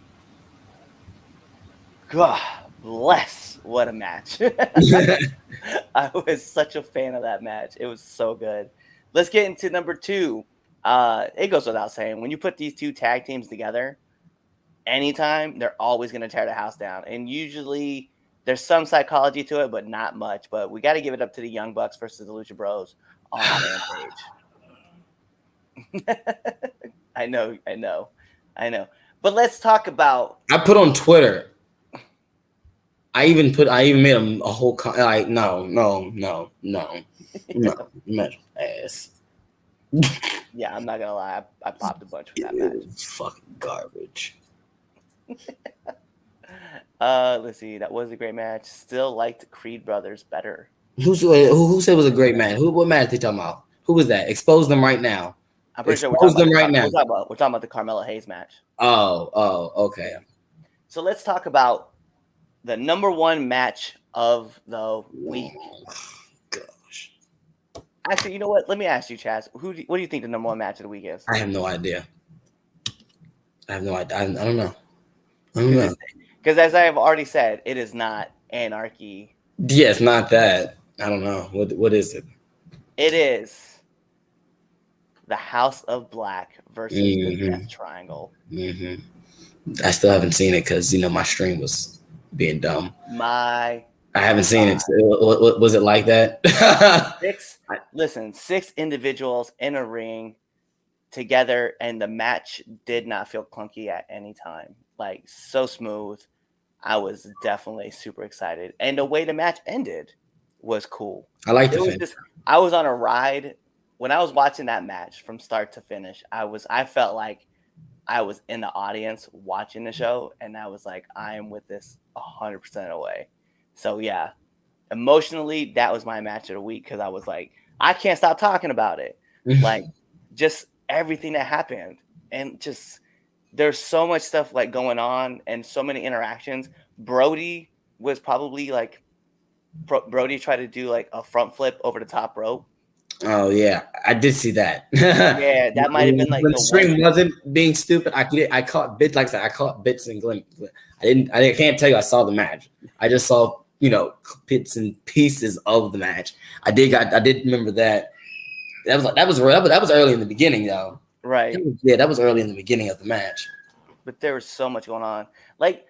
God bless, what a match. I was such a fan of that match. It was so good. Let's get into number 2. It goes without saying, when you put these two tag teams together, anytime, they're always going to tear the house down. And usually there's some psychology to it, but not much. But we got to give it up to the Young Bucks versus the Lucha Bros on Rampage. I know. But let's talk about. I put on Twitter. I even made a whole like no, ass. Yeah, I'm not gonna lie. I popped a bunch with that match. It's fucking garbage. Let's see. That was a great match. Still liked Creed Brothers better. Who said it was a great match? What match they talking about? Who was that? Expose them right now. I'm pretty sure we're talking about the Carmelo Hayes match. Oh, okay. So let's talk about the number 1 match of the week. Gosh. Actually, you know what? Let me ask you, Chaz. What do you think the number 1 match of the week is? I have no idea. I don't know. Because as I have already said, it is not Anarchy. Yeah, it's not that. I don't know. What is it? It is the House of Black versus the Death Triangle. Mm-hmm. I still haven't seen it because my stream was being dumb. I haven't seen it. Was it like that? 6 individuals in a ring together, and the match did not feel clunky at any time. Like, so smooth. I was definitely super excited, and the way the match ended was cool. I liked it. I was on a ride when I was watching that match from start to finish. I felt like I was in the audience watching the show, and I was like, I am with this 100% away. So yeah, emotionally, that was my match of the week because I was like, I can't stop talking about it. Like, just everything that happened, and just there's so much stuff like going on and so many interactions. Brody was probably like Brody tried to do like a front flip over the top rope. Oh yeah, I did see that. Yeah, that might have been like when the stream wasn't being stupid. I caught bits, like I said, I caught bits and glimpses. I can't tell you I saw the match. I just saw bits and pieces of the match. I did remember that. That was early in the beginning though. Right. That was early in the beginning of the match. But there was so much going on. Like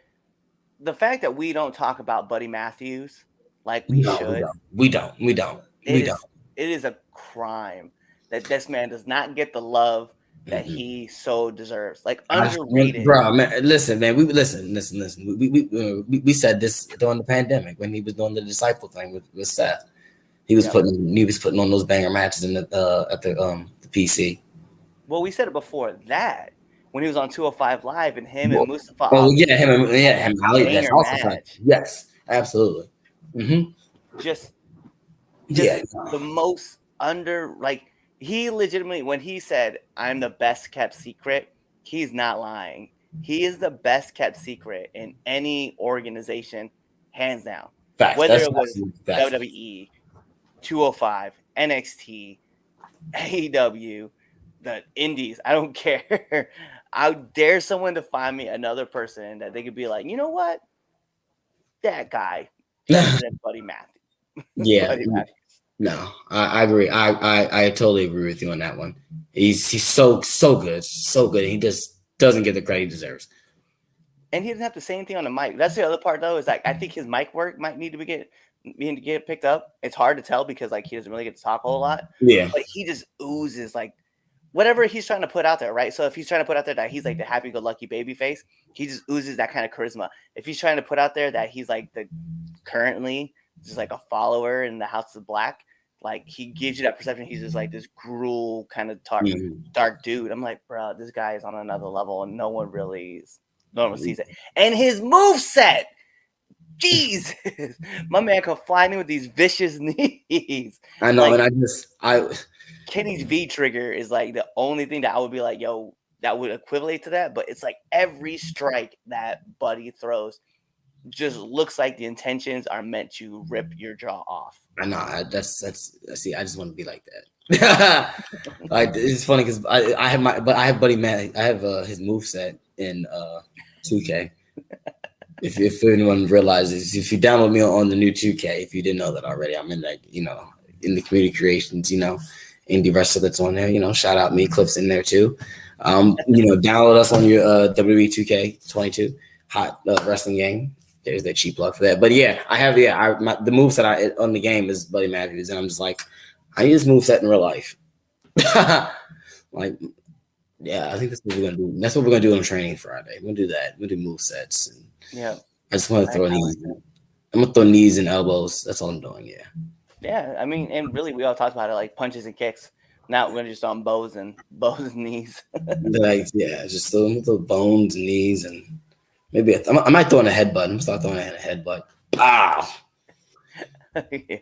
the fact that we don't talk about Buddy Matthews like we should. We don't. It is a crime that this man does not get the love that he so deserves. Like underrated. Bro, man, listen, man. Listen. We said this during the pandemic when he was doing the disciple thing with Seth. He was putting on those banger matches in at the PC. Well, we said it before that when he was on 205 Live and him and Mustafa. Oh yeah, him Ali. That's also fun. Yes, absolutely. Mm-hmm. Just the most he legitimately, when he said, "I'm the best kept secret," he's not lying. He is the best kept secret in any organization, hands down. Facts. Whether it was WWE, 205, NXT, AEW, the Indies, I don't care. I dare someone to find me another person that they could be like, you know what? That guy better than Buddy Matthews. Yeah. Buddy Matthews. No, I agree. I totally agree with you on that one. He's so good. So good. He just doesn't get the credit he deserves. And he doesn't have to say anything on the mic. That's the other part though, is like I think his mic work might need to get picked up. It's hard to tell because like he doesn't really get to talk a whole lot. Yeah. But he just oozes like whatever he's trying to put out there, right? So if he's trying to put out there that he's like the happy-go-lucky baby face, he just oozes that kind of charisma. If he's trying to put out there that he's like currently just like a follower in the House of Black, like he gives you that perception he's just like this gruel kind of dark dude. I'm like, bro, this guy is on another level and no one really is normal season. And his move set, jeez, my man could fly in with these vicious knees. I know, Like, and I Kenny's V trigger is like the only thing that I would be like, yo, that would equivalent to that. But it's like every strike that Buddy throws just looks like the intentions are meant to rip your jaw off. I know that's see, I just want to be like that. Like, it's funny because I have Buddy Man. I have his moveset in 2K. If anyone realizes, if you download me on the new 2K, if you didn't know that already, I'm in like, in the community creations, indie wrestler that's on there, shout out me, Clips in there too. Download us on your WWE 2K22 hot wrestling game. There's that cheap plug for that. But yeah, I have the moveset I on the game is Buddy Matthews, and I'm just like, I need this moveset in real life. Like, yeah, I think that's what we're gonna do. That's what we're gonna do on Training Friday. We're gonna do that. We're gonna do movesets. And yeah. I just want to throw knees. I'm gonna throw knees and elbows. That's all I'm doing. Yeah. Yeah, I mean, and really, we all talked about it, like punches and kicks. Now we're just on bows and knees. Like, yeah, just throw bones and knees, and maybe I might throw in a headbutt. I'm gonna start throwing in a headbutt. Ah. Yeah.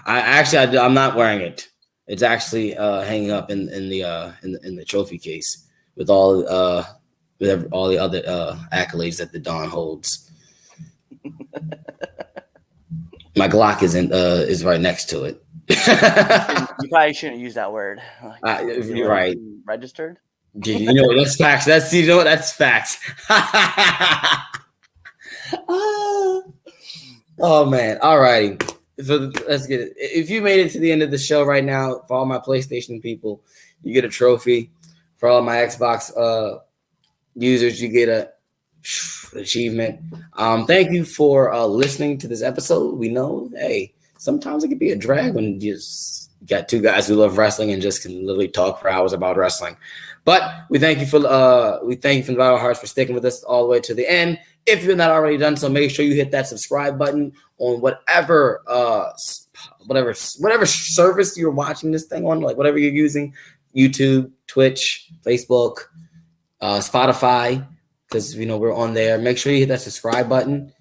I'm not wearing it. It's actually hanging up in the trophy case with all the other accolades that the Don holds. My Glock is right next to it. You probably shouldn't use that word. You're right. Registered? That's facts. That's facts. Oh man. All righty. So let's get it. If you made it to the end of the show right now, for all my PlayStation people, you get a trophy. For all my Xbox users, you get an achievement. Thank you for listening to this episode. We know, hey, sometimes it can be a drag when you just got two guys who love wrestling and just can literally talk for hours about wrestling. But we thank you from the bottom of our hearts for sticking with us all the way to the end. If you're not already done so, make sure you hit that subscribe button on whatever service you're watching this thing on, like whatever you're using, YouTube, Twitch, Facebook, Spotify, because we're on there. Make sure you hit that subscribe button.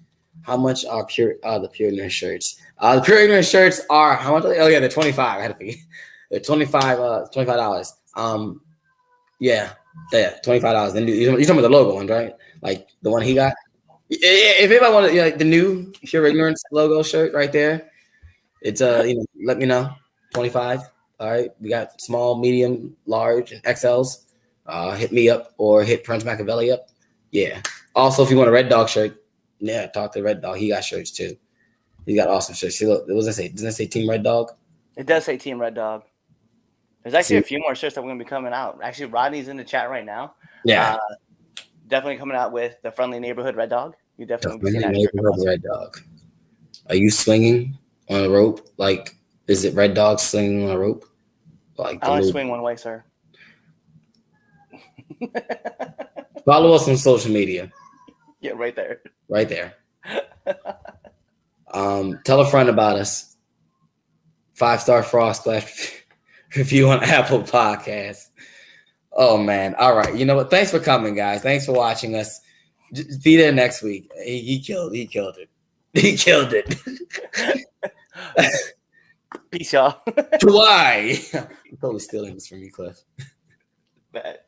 How much are the Pure Ignorance shirts? The Pure Ignorance shirts are how much? Oh yeah, they're $25. I had to forget. They're $25. Yeah, $25. And you're talking about the logo one, right? Like the one he got. If anybody wanted, like the new Pure Ignorance logo shirt right there, it's let me know. 25. All right, we got small, medium, large, and XLs. Hit me up or hit Prince Machiavelli up. Yeah. Also, if you want a Red Dog shirt, yeah, talk to Red Dog. He got shirts too. He got awesome shirts. See, look, what does it say? Doesn't it say Team Red Dog? It does say Team Red Dog. There's actually a few more shirts that we're going to be coming out. Actually, Rodney's in the chat right now. Yeah. Definitely coming out with the Friendly Neighborhood Red Dog. You definitely Neighborhood Red Dog. Are you swinging on a rope? Like, is it Red Dog swinging on a rope? Like, I only swing one way, sir. Follow us on social media. Yeah, right there. Right there. Tell a friend about us. 5-star Frost Splash review on Apple Podcasts. Oh man. All right. You know what? Thanks for coming, guys. Thanks for watching us. Just be there next week. He killed it. He killed it. Peace, y'all. Why? I'm totally stealing this from you, Cliff. Bad.